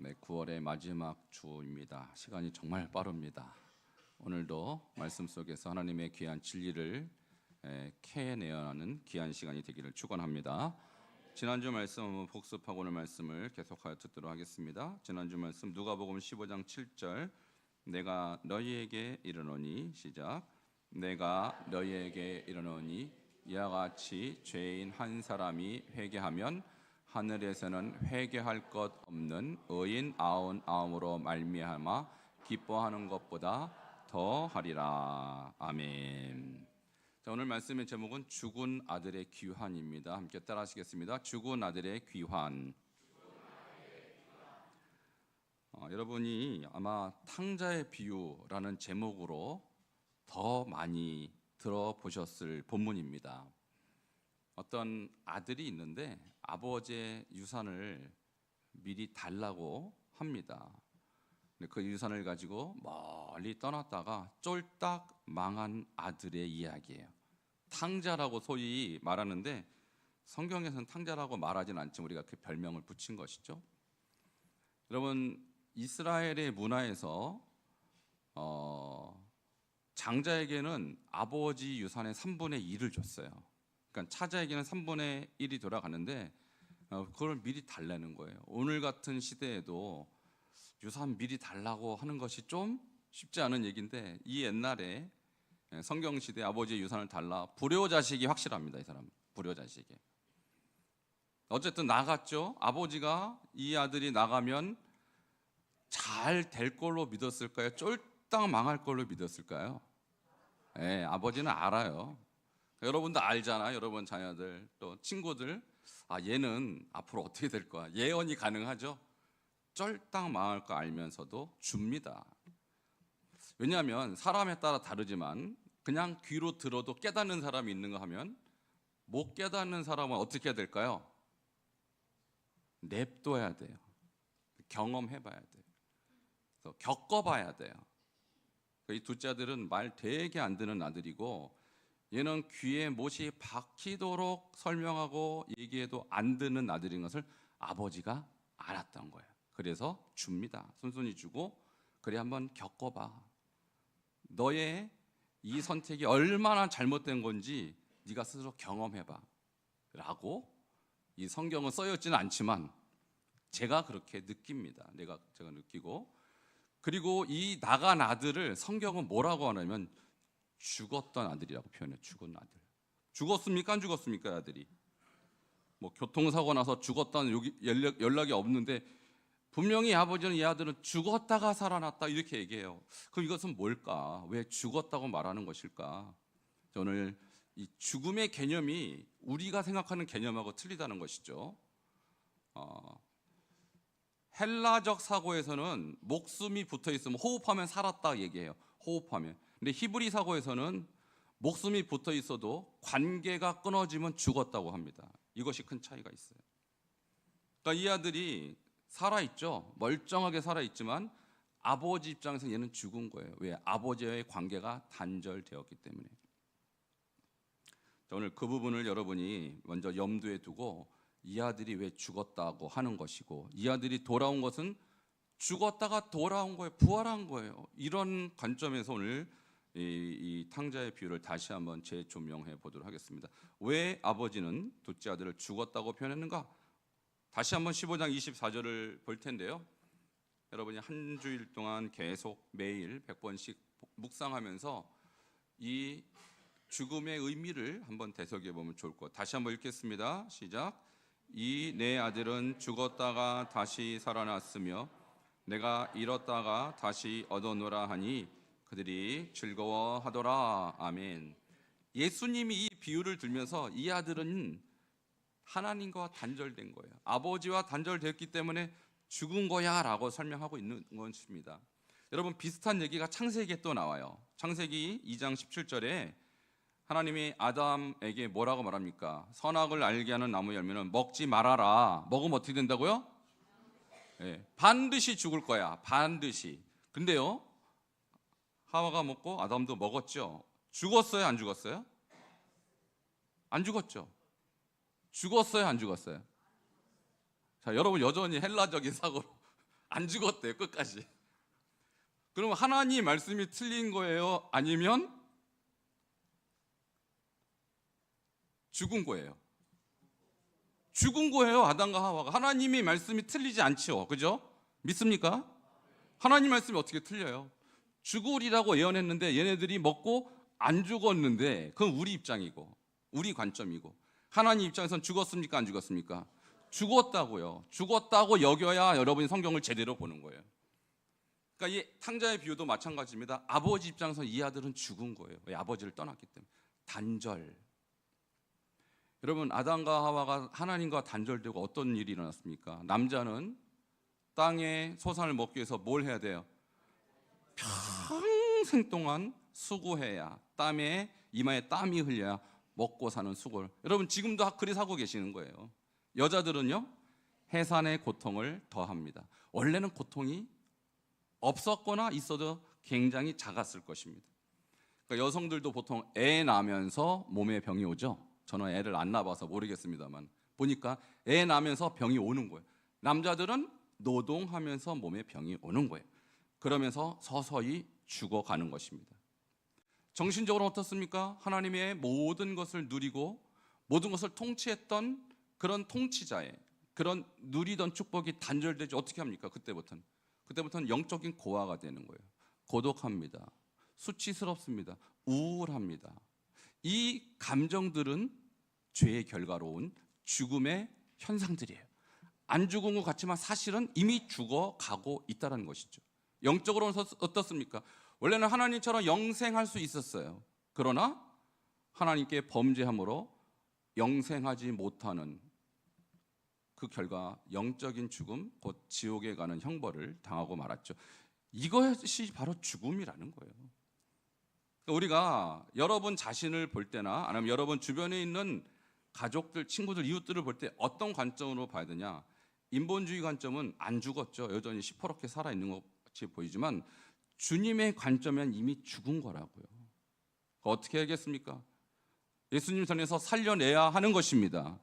네, 9월의 마지막 주입니다. 시간이 정말 빠릅니다. 오늘도 말씀 속에서 하나님의 귀한 진리를 캐내야 하는 귀한 시간이 되기를 축원합니다. 지난주 말씀 한번 복습하고 오늘 말씀을 계속하여 듣도록 하겠습니다. 지난주 말씀 누가복음 15장 7절 내가 너희에게 이르노니 시작 내가 너희에게 이르노니 이와 같이 죄인 한 사람이 회개하면 하늘에서는 회개할 것 없는 의인 99으로 말미암아 기뻐하는 것보다 더 하리라. 아멘. 자, 오늘 말씀의 제목은 죽은 아들의 귀환입니다. 함께 따라하시겠습니다. 죽은 아들의 귀환. 여러분이 아마 탕자의 비유라는 제목으로 더 많이 들어보셨을 본문입니다. 어떤 아들이 있는데 아버지의 유산을 미리 달라고 합니다. 그 유산을 가지고 멀리 떠났다가 쫄딱 망한 아들의 이야기예요. 탕자라고 소위 말하는데 성경에서는 탕자라고 말하진 않지만 우리가 그 별명을 붙인 것이죠. 여러분, 이스라엘의 문화에서 장자에게는 아버지 유산의 3분의 1을 줬어요. 그러니까 차자에게는 3분의 1이 돌아가는데 그걸 미리 달라는 거예요. 오늘 같은 시대에도 유산 미리 달라고 하는 것이 좀 쉽지 않은 얘기인데 이 옛날에 성경시대 아버지의 유산을 달라 불효자식이 확실합니다. 이 사람 불효자식이. 어쨌든 나갔죠. 아버지가 이 아들이 나가면 잘 될 걸로 믿었을까요? 쫄딱 망할 걸로 믿었을까요? 네, 아버지는 알아요. 여러분도 알잖아요. 여러분 자녀들 또 친구들 얘는 앞으로 어떻게 될 거야 예언이 가능하죠. 쫄딱 망할 거 알면서도 줍니다. 왜냐하면 사람에 따라 다르지만 그냥 귀로 들어도 깨닫는 사람이 있는가 하면 못 깨닫는 사람은 어떻게 해야 될까요? 냅둬야 돼요. 경험해봐야 돼요. 그래서 겪어봐야 돼요. 이 둘째 아들은 말 되게 안 듣는 아들이고 얘는 귀에 못이 박히도록 설명하고 얘기해도 안 듣는 아들인 것을 아버지가 알았던 거예요. 그래서 줍니다. 순순히 주고 그래 한번 겪어봐. 너의 이 선택이 얼마나 잘못된 건지 네가 스스로 경험해봐 라고 이 성경은 써있지는 않지만 제가 그렇게 느낍니다. 제가 느끼고 그리고 이 나간 아들을 성경은 뭐라고 하냐면 죽었던 아들이라고 표현해요. 죽은 아들. 죽었습니까? 안 죽었습니까? 아들이 뭐 교통사고 나서 죽었다는 연락이 없는데 분명히 아버지는 이 아들은 죽었다가 살아났다 이렇게 얘기해요. 그럼 이것은 뭘까? 왜 죽었다고 말하는 것일까? 오늘 이 죽음의 개념이 우리가 생각하는 개념하고 틀리다는 것이죠. 헬라적 사고에서는 목숨이 붙어 있으면 호흡하면 살았다 얘기해요. 호흡하면. 근데 히브리 사고에서는 목숨이 붙어 있어도 관계가 끊어지면 죽었다고 합니다. 이것이 큰 차이가 있어요. 그러니까 이 아들이 살아있죠. 멀쩡하게 살아있지만 아버지 입장에서 얘는 죽은 거예요. 왜? 아버지와의 관계가 단절되었기 때문에. 자, 오늘 그 부분을 여러분이 먼저 염두에 두고 이 아들이 왜 죽었다고 하는 것이고 이 아들이 돌아온 것은 죽었다가 돌아온 거예요. 부활한 거예요. 이런 관점에서 오늘 이 탕자의 비유를 다시 한번 재조명해 보도록 하겠습니다. 왜 아버지는 둘째 아들을 죽었다고 표현했는가? 다시 한번 15장 24절을 볼 텐데요. 여러분이 한 주일 동안 계속 매일 100번씩 묵상하면서 이 죽음의 의미를 한번 되새겨 보면 좋을 것 같아요. 다시 한번 읽겠습니다. 시작. 이 내 아들은 죽었다가 다시 살아났으며 내가 잃었다가 다시 얻어노라 하니 그들이 즐거워하더라. 아멘. 예수님이 이 비유를 들면서 이 아들은 하나님과 단절된 거예요. 아버지와 단절됐기 때문에 죽은 거야 라고 설명하고 있는 것입니다. 여러분 비슷한 얘기가 창세기에 또 나와요. 창세기 2장 17절에 하나님이 아담에게 뭐라고 말합니까? 선악을 알게 하는 나무 열매는 먹지 말아라. 먹으면 어떻게 된다고요? 네, 반드시 죽을 거야. 반드시. 근데요 하와가 먹고 아담도 먹었죠. 죽었어요? 안 죽었어요? 안 죽었죠. 죽었어요? 안 죽었어요? 자, 여러분 여전히 헬라적인 사고로 안 죽었대요, 끝까지. 그럼 하나님 말씀이 틀린 거예요? 아니면 죽은 거예요? 죽은 거예요, 아담과 하와가. 하나님의 말씀이 틀리지 않죠, 그죠? 믿습니까? 하나님 말씀이 어떻게 틀려요? 죽으리라고 예언했는데 얘네들이 먹고 안 죽었는데 그건 우리 입장이고 우리 관점이고, 하나님 입장에선 죽었습니까, 안 죽었습니까? 죽었다고요. 죽었다고 여겨야 여러분이 성경을 제대로 보는 거예요. 그러니까 이 탕자의 비유도 마찬가지입니다. 아버지 입장에서 이 아들은 죽은 거예요. 왜? 아버지를 떠났기 때문에. 단절. 여러분, 아담과 하와가 하나님과 단절되고 어떤 일이 일어났습니까? 남자는 땅의 소산을 먹기 위해서 뭘 해야 돼요? 평생 동안 수고해야, 땀에 이마에 땀이 흘려야 먹고 사는 수고를. 여러분, 지금도 그리 사고 계시는 거예요. 여자들은요, 해산의 고통을 더합니다. 원래는 고통이 없었거나 있어도 굉장히 작았을 것입니다. 그러니까 여성들도 보통 애 낳으면서 몸에 병이 오죠. 저는 애를 안 낳아봐서 모르겠습니다만 보니까 애 낳으면서 병이 오는 거예요. 남자들은 노동하면서 몸에 병이 오는 거예요. 그러면서 서서히 죽어가는 것입니다. 정신적으로 어떻습니까? 하나님의 모든 것을 누리고 모든 것을 통치했던 그런 통치자의 그런 누리던 축복이 단절되지 어떻게 합니까? 그때부터는 영적인 고아가 되는 거예요. 고독합니다. 수치스럽습니다. 우울합니다. 이 감정들은 죄의 결과로 온 죽음의 현상들이에요. 안 죽은 것 같지만 사실은 이미 죽어가고 있다는 것이죠. 영적으로는 어떻습니까? 원래는 하나님처럼 영생할 수 있었어요. 그러나 하나님께 범죄함으로 영생하지 못하는 그 결과 영적인 죽음, 곧 지옥에 가는 형벌을 당하고 말았죠. 이것이 바로 죽음이라는 거예요. 우리가 여러분 자신을 볼 때나 아니면 여러분 주변에 있는 가족들, 친구들, 이웃들을 볼 때 어떤 관점으로 봐야 되냐? 인본주의 관점은 안 죽었죠. 여전히 시퍼렇게 살아있는 것 같이 보이지만 주님의 관점은 이미 죽은 거라고요. 어떻게 하겠습니까? 예수님 전에서 살려내야 하는 것입니다.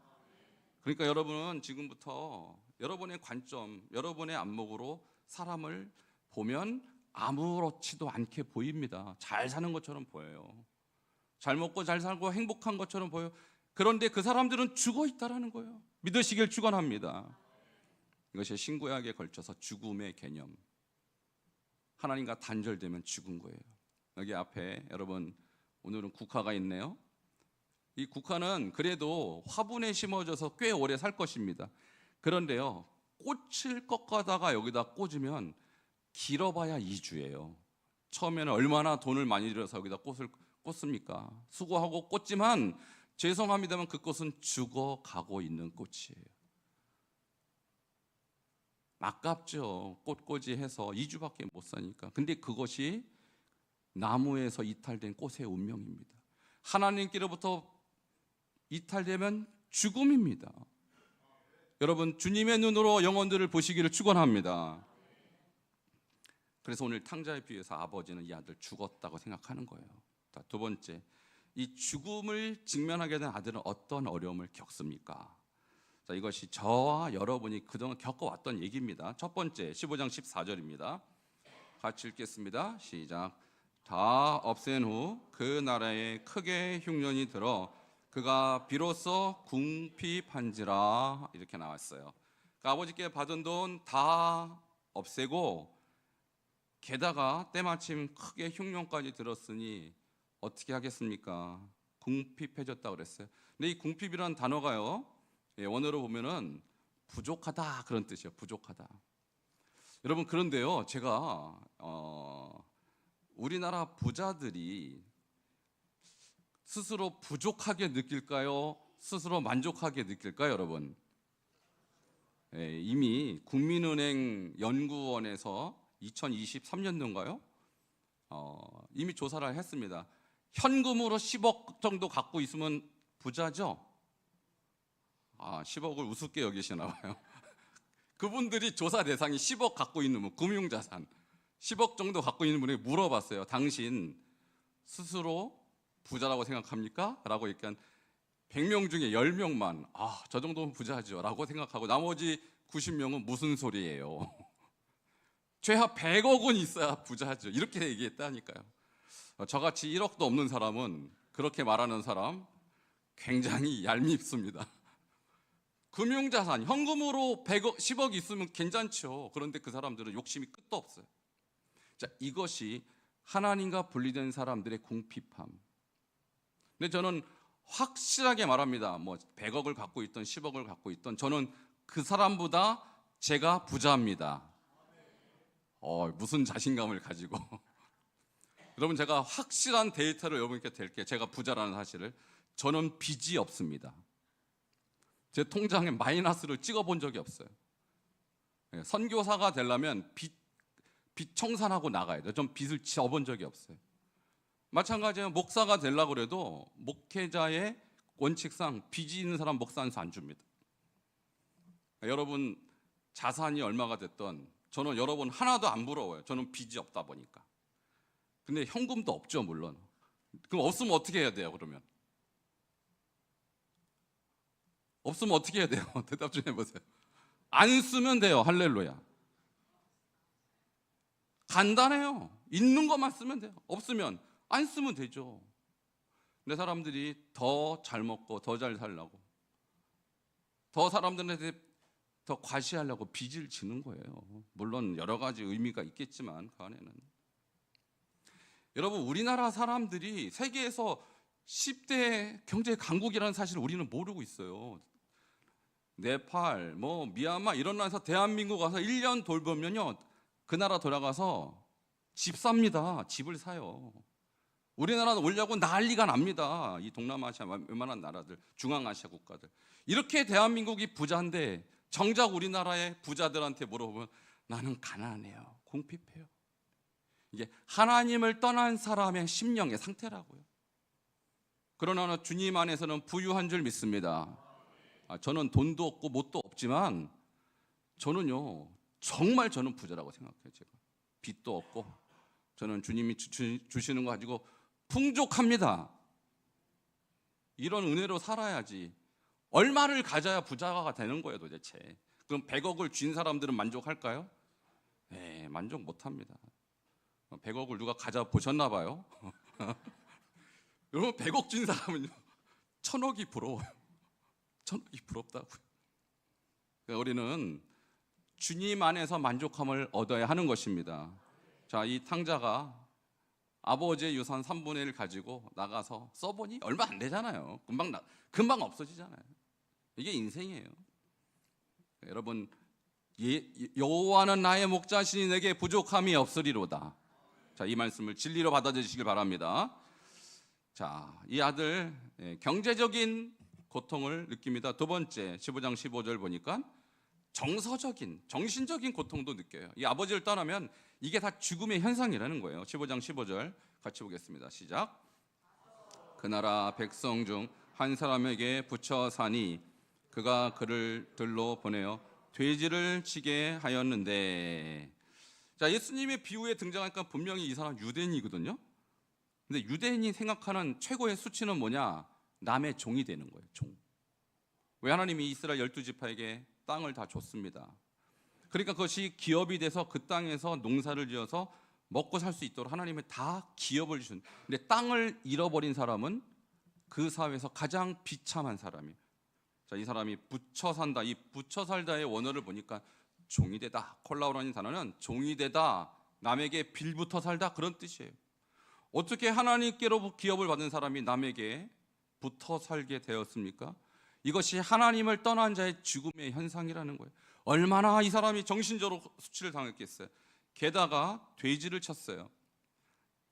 그러니까 여러분은 지금부터 여러분의 관점, 여러분의 안목으로 사람을 보면 아무렇지도 않게 보입니다. 잘 사는 것처럼 보여요. 잘 먹고 잘 살고 행복한 것처럼 보여요. 그런데 그 사람들은 죽어 있다라는 거예요. 믿으시길 축원합니다. 이것이 신구약에 걸쳐서 죽음의 개념. 하나님과 단절되면 죽은 거예요. 여기 앞에 여러분 오늘은 국화가 있네요. 이 국화는 그래도 화분에 심어져서 꽤 오래 살 것입니다. 그런데요, 꽃을 꺾어다가 여기다 꽂으면 길어봐야 2주예요. 처음에는 얼마나 돈을 많이 들여서 여기다 꽃을 꽂습니까? 수고하고 꽂지만 죄송합니다만 그 꽃은 죽어가고 있는 꽃이에요. 아깝죠. 꽃꽂이 해서 2주밖에 못 사니까. 근데 그것이 나무에서 이탈된 꽃의 운명입니다. 하나님께로부터 이탈되면 죽음입니다. 여러분, 주님의 눈으로 영혼들을 보시기를 축원합니다. 그래서 오늘 탕자의 비유에서 아버지는 이 아들 죽었다고 생각하는 거예요. 두 번째, 이 죽음을 직면하게 된 아들은 어떤 어려움을 겪습니까? 자, 이것이 저와 여러분이 그동안 겪어왔던 얘기입니다. 첫 번째, 15장 14절입니다. 같이 읽겠습니다. 시작. 다 없앤 후 그 나라에 크게 흉년이 들어 그가 비로소 궁핍한지라, 이렇게 나왔어요. 그러니까 아버지께 받은 돈 다 없애고 게다가 때마침 크게 흉년까지 들었으니 어떻게 하겠습니까? 궁핍해졌다고 그랬어요. 근데 이 궁핍이라는 단어가요, 원어로 보면은 부족하다 그런 뜻이에요. 부족하다. 여러분, 그런데요, 제가 우리나라 부자들이 스스로 부족하게 느낄까요? 스스로 만족하게 느낄까요, 여러분? 이미 국민은행 연구원에서 2023년도인가요? 이미 조사를 했습니다. 현금으로 10억 정도 갖고 있으면 부자죠? 10억을 우습게 여기시나 봐요. 그분들이 조사 대상이 10억 갖고 있는 분, 금융자산 10억 정도 갖고 있는 분에게 물어봤어요. 당신 스스로 부자라고 생각합니까? 라고 얘기한 100명 중에 10명만 저 정도면 부자죠 라고 생각하고 나머지 90명은 무슨 소리예요? 최하 100억은 있어야 부자죠. 이렇게 얘기했다니까요. 저같이 1억도 없는 사람은, 그렇게 말하는 사람 굉장히 얄밉습니다. 금융자산, 현금으로 100억, 10억 있으면 괜찮죠. 그런데 그 사람들은 욕심이 끝도 없어요. 자, 이것이 하나님과 분리된 사람들의 궁핍함. 근데 저는 확실하게 말합니다. 뭐 100억을 갖고 있던 10억을 갖고 있던 저는 그 사람보다 제가 부자입니다. 무슨 자신감을 가지고. 여러분, 제가 확실한 데이터를 여러분께 드릴게요. 제가 부자라는 사실을. 저는 빚이 없습니다. 제 통장에 마이너스를 찍어본 적이 없어요. 선교사가 되려면 빚 청산하고 나가야 돼요. 전 빚을 지어본 적이 없어요. 마찬가지로 목사가 되려고 그래도 목회자의 원칙상 빚이 있는 사람 목사 안수 안 줍니다. 여러분 자산이 얼마가 됐던 저는 여러분 하나도 안 부러워요. 저는 빚이 없다 보니까. 근데 현금도 없죠, 물론. 그럼 없으면 어떻게 해야 돼요, 그러면? 없으면 어떻게 해야 돼요? 대답 좀 해보세요. 안 쓰면 돼요. 할렐루야. 간단해요. 있는 것만 쓰면 돼요. 없으면 안 쓰면 되죠. 근데 사람들이 더 잘 먹고 더 잘 살려고, 더 사람들한테 더 과시하려고 빚을 지는 거예요. 물론 여러 가지 의미가 있겠지만 그 안에는. 여러분, 우리나라 사람들이 세계에서 10대 경제 강국이라는 사실을 우리는 모르고 있어요. 네팔, 미얀마 이런 나라에서 대한민국 가서 1년 돌보면요, 그 나라 돌아가서 집 삽니다. 집을 사요. 우리나라는 오려고 난리가 납니다. 이 동남아시아 웬만한 나라들, 중앙아시아 국가들. 이렇게 대한민국이 부자인데 정작 우리나라의 부자들한테 물어보면 나는 가난해요, 궁핍해요. 이게 하나님을 떠난 사람의 심령의 상태라고요. 그러나 주님 안에서는 부유한 줄 믿습니다. 저는 돈도 없고 뭣도 없지만 저는요, 정말 저는 부자라고 생각해요. 제가 빚도 없고 저는 주님이 주시는 거 가지고 풍족합니다. 이런 은혜로 살아야지. 얼마를 가져야 부자가 되는 거예요, 도대체? 그럼 100억을 쥔 사람들은 만족할까요? 네, 만족 못합니다. 100억을 누가 가져보셨나 봐요. 여러분, 100억 쥔 사람은요, 1000억이 부러워요. 1000억이 부럽다고요. 그러니까 우리는 주님 안에서 만족함을 얻어야 하는 것입니다. 자, 이 탕자가 아버지의 유산 3분의 1 가지고 나가서 써보니 얼마 안 되잖아요. 금방 없어지잖아요. 이게 인생이에요. 여러분, 여호와는 나의 목자시니 내게 부족함이 없으리로다. 자, 이 말씀을 진리로 받아들이시길 바랍니다. 자, 이 아들 경제적인 고통을 느낍니다. 두 번째, 15장 15절 보니까 정서적인, 정신적인 고통도 느껴요. 이 아버지를 떠나면 이게 다 죽음의 현상이라는 거예요. 15장 15절 같이 보겠습니다. 시작. 그 나라 백성 중 한 사람에게 붙여 사니 그가 그를 들로 보내어 돼지를 치게 하였는데. 자, 예수님의 비유에 등장하니까 분명히 이 사람 유대인이거든요. 근데 유대인이 생각하는 최고의 수치는 뭐냐? 남의 종이 되는 거예요. 종. 왜? 하나님이 이스라엘 12지파에게 땅을 다 줬습니다. 그러니까 그것이 기업이 돼서 그 땅에서 농사를 지어서 먹고 살 수 있도록 하나님이 다 기업을 주신. 근데 땅을 잃어버린 사람은 그 사회에서 가장 비참한 사람이에요. 자, 이 사람이 붙여 산다. 이 붙여 살다의 원어를 보니까 종이 되다. 콜라우라는 단어는 종이 되다, 남에게 빌붙어 살다, 그런 뜻이에요. 어떻게 하나님께로 기업을 받은 사람이 남에게 붙어 살게 되었습니까? 이것이 하나님을 떠난 자의 죽음의 현상이라는 거예요. 얼마나 이 사람이 정신적으로 수치를 당했겠어요. 게다가 돼지를 쳤어요.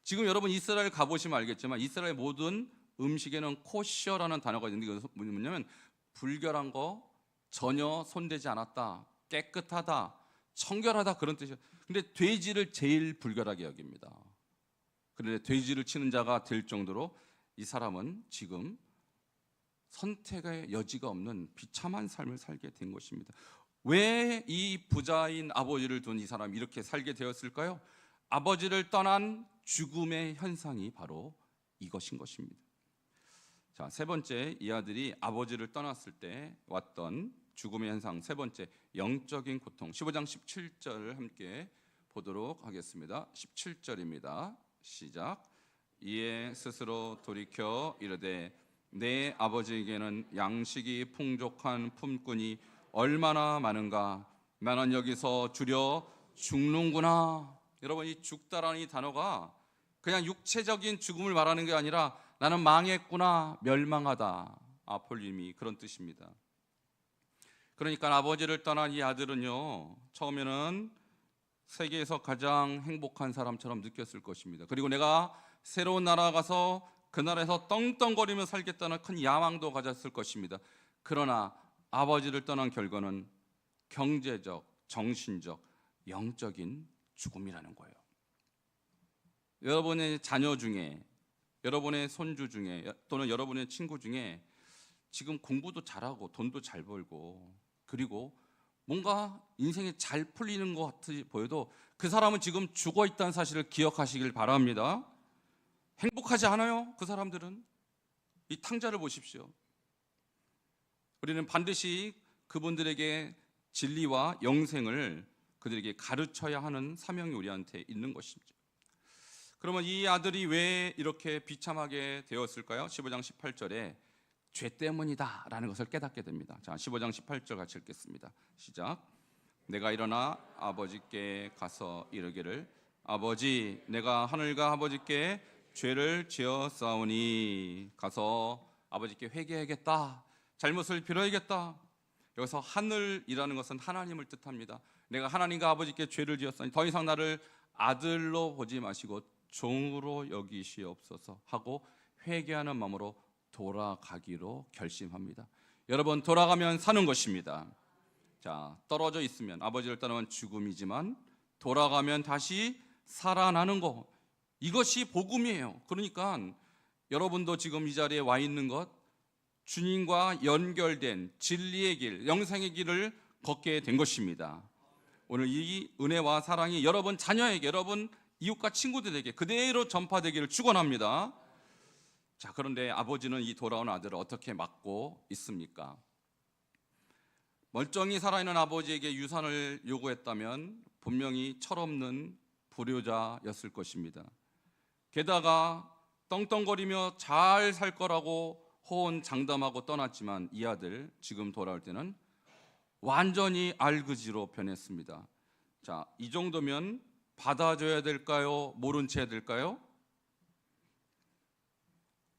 지금 여러분 이스라엘 가보시면 알겠지만 이스라엘 모든 음식에는 코셔라는 단어가 있는데 이것은 뭐냐면 불결한 거 전혀 손대지 않았다, 깨끗하다, 청결하다, 그런 뜻이에요. 근데 돼지를 제일 불결하게 여깁니다. 그런데 돼지를 치는 자가 될 정도로 이 사람은 지금 선택의 여지가 없는 비참한 삶을 살게 된 것입니다. 왜 이 부자인 아버지를 둔 이 사람이 이렇게 살게 되었을까요? 아버지를 떠난 죽음의 현상이 바로 이것인 것입니다. 자, 세 번째, 이 아들이 아버지를 떠났을 때 왔던 죽음의 현상, 세 번째, 영적인 고통. 15장 17절을 함께 보도록 하겠습니다. 17절입니다. 시작. 이에 스스로 돌이켜 이르되 내 아버지에게는 양식이 풍족한 품꾼이 얼마나 많은가. 나는 여기서 주려 죽는구나. 여러분, 이 죽다라는 이 단어가 그냥 육체적인 죽음을 말하는 게 아니라 나는 망했구나, 멸망하다, 아폴림이 그런 뜻입니다. 그러니까 아버지를 떠난 이 아들은요, 처음에는 세계에서 가장 행복한 사람처럼 느꼈을 것입니다. 그리고 내가 새로운 나라 가서 그 나라에서 떵떵거리며 살겠다는 큰 야망도 가졌을 것입니다. 그러나 아버지를 떠난 결과는 경제적, 정신적, 영적인 죽음이라는 거예요. 여러분의 자녀 중에, 여러분의 손주 중에, 또는 여러분의 친구 중에 지금 공부도 잘하고 돈도 잘 벌고 그리고 뭔가 인생이 잘 풀리는 것 같이 보여도 그 사람은 지금 죽어 있다는 사실을 기억하시길 바랍니다. 행복하지 않아요, 그 사람들은. 이 탕자를 보십시오. 우리는 반드시 그분들에게 진리와 영생을 그들에게 가르쳐야 하는 사명이 우리한테 있는 것입니다. 그러면 이 아들이 왜 이렇게 비참하게 되었을까요? 15장 18절에 죄 때문이다 라는 것을 깨닫게 됩니다. 자, 15장 18절 같이 읽겠습니다. 시작. 내가 일어나 아버지께 가서 이르기를 아버지, 내가 하늘과 아버지께 죄를 지었사오니. 가서 아버지께 회개하겠다, 잘못을 빌어야겠다. 여기서 하늘이라는 것은 하나님을 뜻합니다. 내가 하나님과 아버지께 죄를 지었사오니 더 이상 나를 아들로 보지 마시고 종으로 여기시옵소서 하고 회개하는 마음으로 돌아가기로 결심합니다. 여러분, 돌아가면 사는 것입니다. 자, 떨어져 있으면, 아버지를 떠나면 죽음이지만 돌아가면 다시 살아나는 것, 이것이 복음이에요. 그러니까 여러분도 지금 이 자리에 와 있는 것, 주님과 연결된 진리의 길, 영생의 길을 걷게 된 것입니다. 오늘 이 은혜와 사랑이 여러분 자녀에게, 여러분 이웃과 친구들에게 그대로 전파되기를 축원합니다. 자, 그런데 아버지는 이 돌아온 아들을 어떻게 막고 있습니까? 멀쩡히 살아있는 아버지에게 유산을 요구했다면 분명히 철없는 불효자였을 것입니다. 게다가 떵떵거리며 잘 살 거라고 호언장담하고 떠났지만 이 아들 지금 돌아올 때는 완전히 알그지로 변했습니다. 자, 이 정도면 받아줘야 될까요? 모른 채 해야 될까요?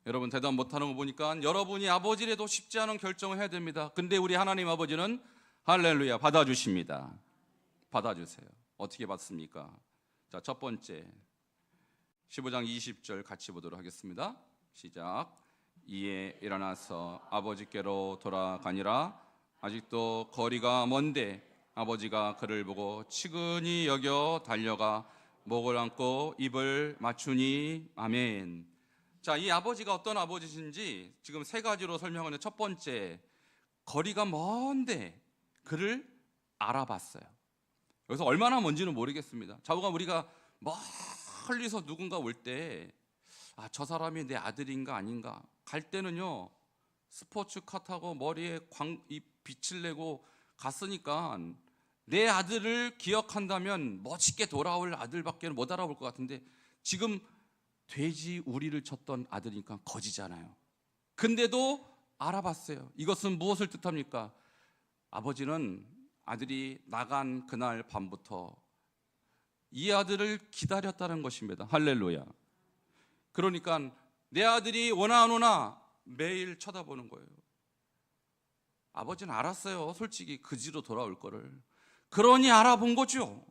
여러분 대답 못하는 거 보니까 여러분이 아버지라도 쉽지 않은 결정을 해야 됩니다. 근데 우리 하나님 아버지는 할렐루야 받아주십니다. 받아주세요. 어떻게 받습니까? 자, 첫 번째 15장 20절 같이 보도록 하겠습니다. 시작. 이에 일어나서 아버지께로 돌아가니라. 아직도 거리가 먼데 아버지가 그를 보고 치근히 여겨 달려가 목을 안고 입을 맞추니. 아멘. 자, 이 아버지가 어떤 아버지신지 지금 세 가지로 설명하는 첫 번째, 거리가 먼데 그를 알아봤어요. 여기서 얼마나 먼지는 모르겠습니다. 자우가 우리가 멀리서 누군가 올 때 저 사람이 내 아들인가 아닌가 갈 때는요, 스포츠카 타고 머리에 이 빛을 내고 갔으니까 내 아들을 기억한다면 멋있게 돌아올 아들밖에 못 알아볼 것 같은데 지금 돼지 우리를 쳤던 아들이니까 거지잖아요. 근데도 알아봤어요. 이것은 무엇을 뜻합니까? 아버지는 아들이 나간 그날 밤부터 이 아들을 기다렸다는 것입니다. 할렐루야. 그러니까 내 아들이 오나 안 오나 매일 쳐다보는 거예요. 아버지는 알았어요. 솔직히 그지로 돌아올 거를. 그러니 알아본 거죠.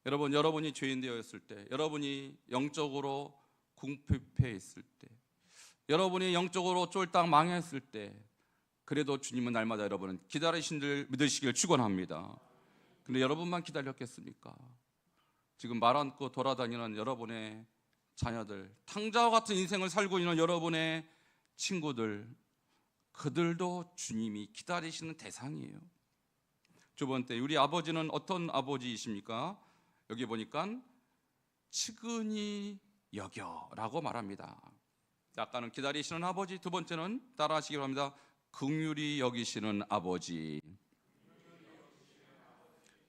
여러분, 여러분이 죄인 되었을 때, 여러분이 영적으로 궁핍해 있을 때, 여러분이 영적으로 쫄딱 망했을 때, 그래도 주님은 날마다 여러분은 기다리신 줄 믿으시길 축원합니다. 근데 여러분만 기다렸겠습니까? 지금 말 않고 돌아다니는 여러분의 자녀들, 탕자와 같은 인생을 살고 있는 여러분의 친구들, 그들도 주님이 기다리시는 대상이에요. 두 번째, 우리 아버지는 어떤 아버지이십니까? 여기 보니까 치근히 여겨라고 말합니다. 아까는 기다리시는 아버지, 두 번째는 따라하시기 바랍니다. 긍휼히 여기시는 아버지.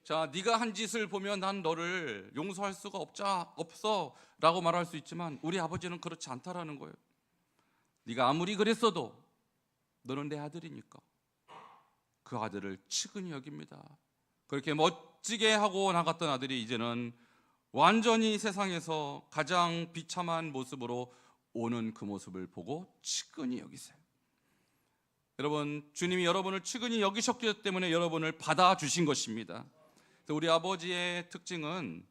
자, 네가 한 짓을 보면 난 너를 용서할 수가 없어라고 말할 수 있지만 우리 아버지는 그렇지 않다라는 거예요. 네가 아무리 그랬어도 너는 내 아들이니까 그 아들을 측은히 여깁니다. 그렇게 멋지게 하고 나갔던 아들이 이제는 완전히 세상에서 가장 비참한 모습으로 오는 그 모습을 보고 측은히 여기세요. 여러분, 주님이 여러분을 측은히 여기셨기 때문에 여러분을 받아주신 것입니다. 우리 아버지의 특징은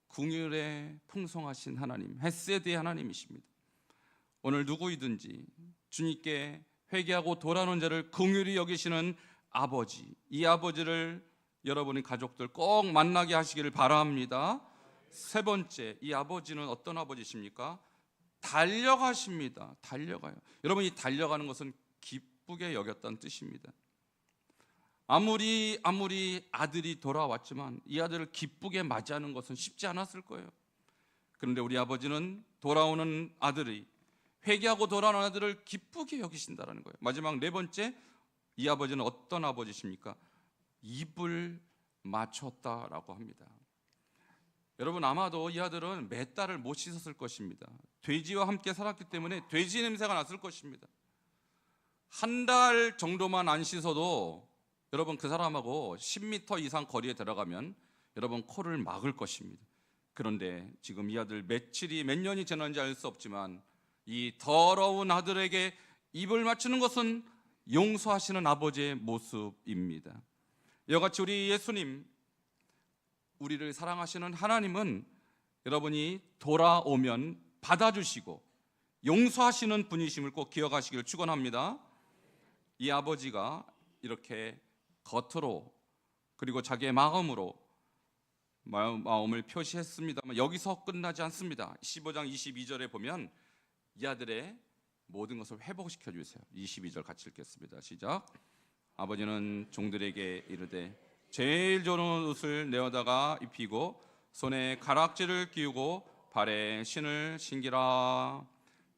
긍휼에 풍성하신 하나님, 헤세드의 하나님이십니다. 오늘 누구이든지 주님께 회개하고 돌아오는 자를 긍휼히 여기시는 아버지, 이 아버지를 여러분의 가족들 꼭 만나게 하시기를 바랍니다. 세 번째, 이 아버지는 어떤 아버지십니까? 달려가십니다. 달려가요. 여러분, 이 달려가는 것은 기쁘게 여겼다는 뜻입니다. 아무리 아들이 돌아왔지만 이 아들을 기쁘게 맞이하는 것은 쉽지 않았을 거예요. 그런데 우리 아버지는 돌아오는 아들이, 회개하고 돌아오는 아들을 기쁘게 여기신다는 거예요. 마지막 네 번째, 이 아버지는 어떤 아버지십니까? 입을 맞췄다라고 합니다. 여러분, 아마도 이 아들은 몇 달을 못 씻었을 것입니다. 돼지와 함께 살았기 때문에 돼지 냄새가 났을 것입니다. 한 달 정도만 안 씻어도 여러분, 그 사람하고 10m 이상 거리에 들어가면 여러분 코를 막을 것입니다. 그런데 지금 이 아들 며칠이 몇 년이 지났는지 알 수 없지만 이 더러운 아들에게 입을 맞추는 것은 용서하시는 아버지의 모습입니다. 이와 같이 우리 예수님, 우리를 사랑하시는 하나님은 여러분이 돌아오면 받아주시고 용서하시는 분이심을 꼭 기억하시기를 축원합니다. 이 아버지가 이렇게 겉으로 그리고 자기의 마음으로 마음을 표시했습니다만 여기서 끝나지 않습니다. 15장 22절에 보면 이 아들의 모든 것을 회복시켜 주세요. 22절 같이 읽겠습니다. 시작. 아버지는 종들에게 이르되 제일 좋은 옷을 내어다가 입히고 손에 가락지를 끼우고 발에 신을 신기라.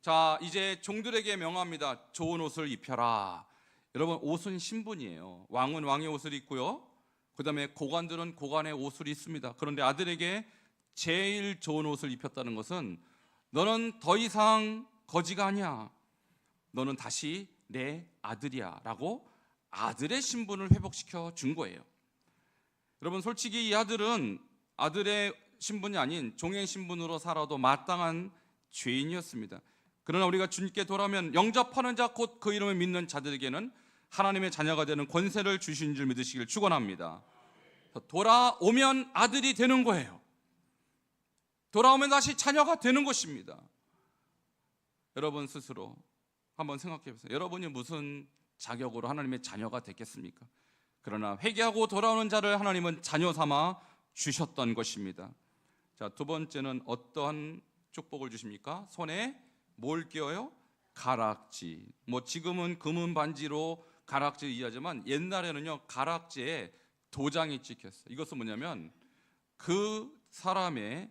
자, 이제 종들에게 명합니다. 좋은 옷을 입혀라. 여러분, 옷은 신분이에요. 왕은 왕의 옷을 입고요, 그 다음에 고관들은 고관의 옷을 입습니다. 그런데 아들에게 제일 좋은 옷을 입혔다는 것은 너는 더 이상 거지가 아니야, 너는 다시 내 아들이야 라고 아들의 신분을 회복시켜 준 거예요. 여러분, 솔직히 이 아들은 아들의 신분이 아닌 종의 신분으로 살아도 마땅한 죄인이었습니다. 그러나 우리가 주님께 돌아오면 영접하는 자, 곧 그 이름을 믿는 자들에게는 하나님의 자녀가 되는 권세를 주신 줄 믿으시길 축원합니다. 돌아오면 아들이 되는 거예요. 돌아오면 다시 자녀가 되는 것입니다. 여러분 스스로 한번 생각해 보세요. 여러분이 무슨 자격으로 하나님의 자녀가 됐겠습니까? 그러나 회개하고 돌아오는 자를 하나님은 자녀 삼아 주셨던 것입니다. 자, 두 번째는 어떠한 축복을 주십니까? 손에 뭘 끼워요? 가락지. 뭐 지금은 금은 반지로 가락지를 이해하지만 옛날에는요, 가락지에 도장이 찍혔어요. 이것은 뭐냐면 그 사람의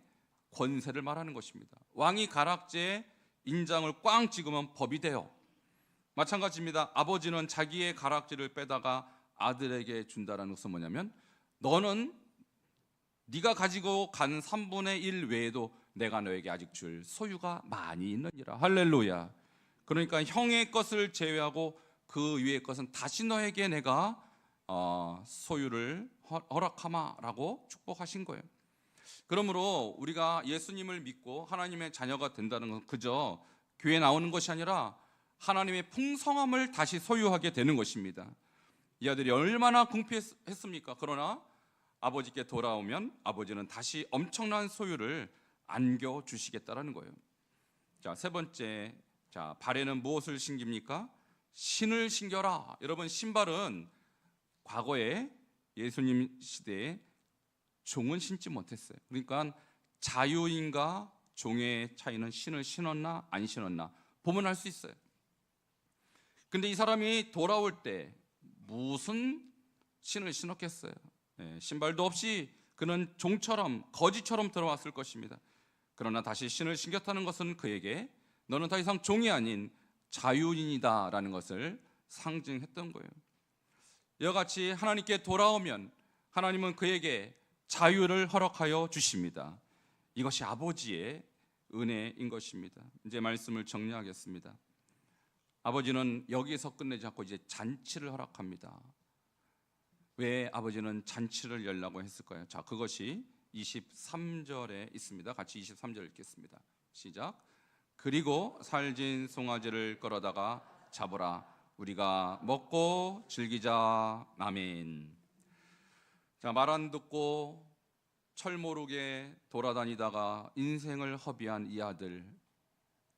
권세를 말하는 것입니다. 왕이 가락지에 인장을 꽝 찍으면 법이 돼요. 마찬가지입니다. 아버지는 자기의 가락지를 빼다가 아들에게 준다는 것은 뭐냐면 너는 네가 가지고 간 3분의 1 외에도 내가 너에게 아직 줄 소유가 많이 있느니라. 할렐루야. 그러니까 형의 것을 제외하고 그 위의 것은 다시 너에게 내가 소유를 허락하마라고 축복하신 거예요. 그러므로 우리가 예수님을 믿고 하나님의 자녀가 된다는 건 그저 교회에 나오는 것이 아니라 하나님의 풍성함을 다시 소유하게 되는 것입니다. 이 아들이 얼마나 궁핍했습니까? 그러나 아버지께 돌아오면 아버지는 다시 엄청난 소유를 안겨주시겠다라는 거예요. 자, 세 번째, 자, 발에는 무엇을 신깁니까? 신을 신겨라. 여러분, 신발은 과거에 예수님 시대에 종은 신지 못했어요. 그러니까 자유인과 종의 차이는 신을 신었나 안 신었나 보면 알 수 있어요. 근데 이 사람이 돌아올 때 무슨 신을 신었겠어요? 신발도 없이 그는 종처럼 거지처럼 들어왔을 것입니다. 그러나 다시 신을 신겼다는 것은 그에게 너는 더 이상 종이 아닌 자유인이다 라는 것을 상징했던 거예요. 이와 같이 하나님께 돌아오면 하나님은 그에게 자유를 허락하여 주십니다. 이것이 아버지의 은혜인 것입니다. 이제 말씀을 정리하겠습니다. 아버지는 여기서 끝내지 않고 이제 잔치를 허락합니다. 왜 아버지는 잔치를 열라고 했을까요? 자, 그것이 23절에 있습니다. 같이 23절 읽겠습니다. 시작. 그리고 살진 송아지를 끌어다가 잡으라. 우리가 먹고 즐기자. 아멘. 자, 말 안 듣고 철 모르게 돌아다니다가 인생을 허비한 이 아들,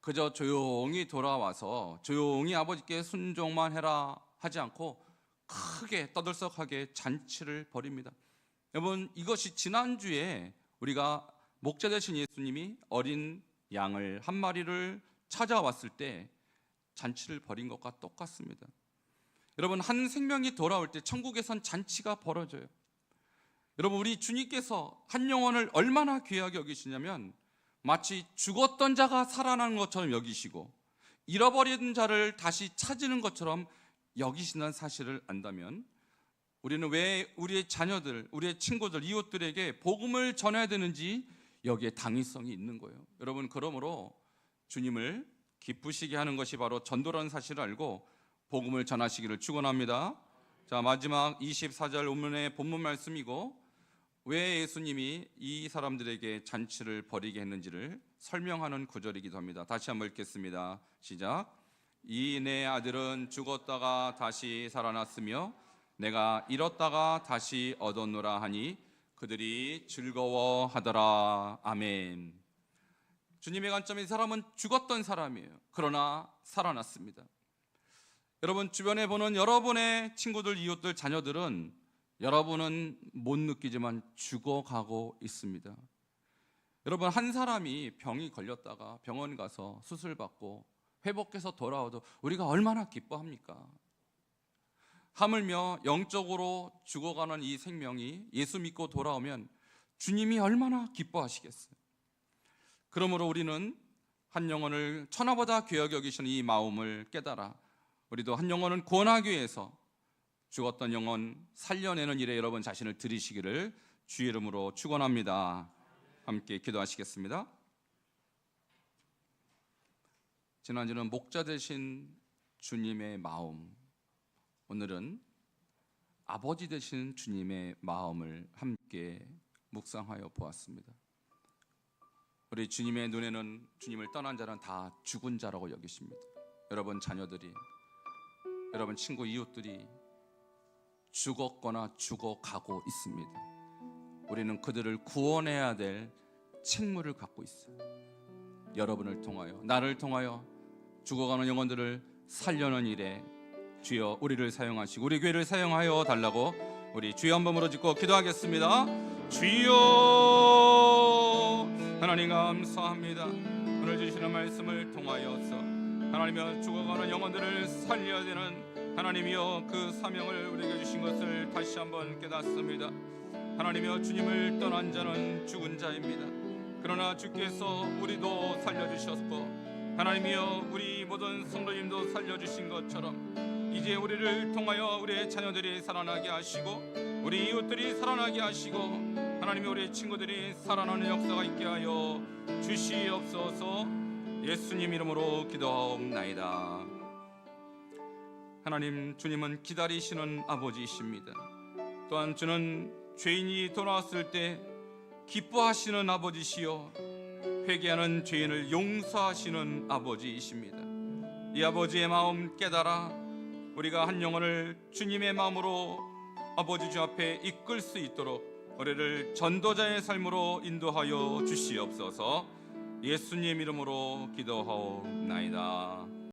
그저 조용히 돌아와서 조용히 아버지께 순종만 해라 하지 않고 크게 떠들썩하게 잔치를 벌입니다. 여러분, 이것이 지난주에 우리가 목자 되신 예수님이 어린 양을 한 마리를 찾아왔을 때 잔치를 벌인 것과 똑같습니다. 여러분, 한 생명이 돌아올 때 천국에선 잔치가 벌어져요. 여러분, 우리 주님께서 한 영혼을 얼마나 귀하게 여기시냐면 마치 죽었던 자가 살아나는 것처럼 여기시고 잃어버린 자를 다시 찾는 것처럼 여기신다는 사실을 안다면 우리는 왜 우리의 자녀들, 우리의 친구들, 이웃들에게 복음을 전해야 되는지 여기에 당위성이 있는 거예요. 여러분, 그러므로 주님을 기쁘시게 하는 것이 바로 전도라는 사실을 알고 복음을 전하시기를 축원합니다. 자, 마지막 24절 본문의 본문 말씀이고 왜 예수님이 이 사람들에게 잔치를 벌이게 했는지를 설명하는 구절이기도 합니다. 다시 한번 읽겠습니다. 시작. 이 내 아들은 죽었다가 다시 살아났으며 내가 잃었다가 다시 얻었노라 하니 그들이 즐거워하더라. 아멘. 주님의 관점에 이 사람은 죽었던 사람이에요. 그러나 살아났습니다. 여러분, 주변에 보는 여러분의 친구들, 이웃들, 자녀들은 여러분은 못 느끼지만 죽어가고 있습니다. 여러분, 한 사람이 병이 걸렸다가 병원 가서 수술받고 회복해서 돌아와도 우리가 얼마나 기뻐합니까? 하물며 영적으로 죽어가는 이 생명이 예수 믿고 돌아오면 주님이 얼마나 기뻐하시겠어요? 그러므로 우리는 한 영혼을 천하보다 귀하게 여기시는 이 마음을 깨달아 우리도 한 영혼을 구원하기 위해서 죽었던 영혼 살려내는 일에 여러분 자신을 들이시기를 주의 이름으로 축원합니다. 함께 기도하시겠습니다. 지난주는 목자 되신 주님의 마음, 오늘은 아버지 되신 주님의 마음을 함께 묵상하여 보았습니다. 우리 주님의 눈에는 주님을 떠난 자는 다 죽은 자라고 여기십니다. 여러분 자녀들이, 여러분 친구 이웃들이 죽었거나 죽어가고 있습니다. 우리는 그들을 구원해야 될 책무를 갖고 있어요. 여러분을 통하여, 나를 통하여 죽어가는 영혼들을 살려는 일에 주여 우리를 사용하시고 우리 교회를 사용하여 달라고 우리 주여 한 번으로 짓고 기도하겠습니다. 주여 하나님 감사합니다. 오늘 주시는 말씀을 통하여서 하나님이여 죽어가는 영혼들을 살려야 되는 하나님이여 그 사명을 우리에게 주신 것을 다시 한번 깨닫습니다. 하나님이여 주님을 떠난 자는 죽은 자입니다. 그러나 주께서 우리도 살려주셨고 하나님이여 우리 모든 성도님도 살려주신 것처럼 이제 우리를 통하여 우리의 자녀들이 살아나게 하시고 우리 이웃들이 살아나게 하시고 하나님이 우리 친구들이 살아나는 역사가 있게 하여 주시옵소서. 예수님 이름으로 기도하옵나이다. 하나님, 주님은 기다리시는 아버지이십니다. 또한 주는 죄인이 돌아왔을 때 기뻐하시는 아버지시요 회개하는 죄인을 용서하시는 아버지이십니다. 이 아버지의 마음 깨달아 우리가 한 영혼을 주님의 마음으로 아버지 주 앞에 이끌 수 있도록 우리를 전도자의 삶으로 인도하여 주시옵소서. 예수님 이름으로 기도하옵나이다.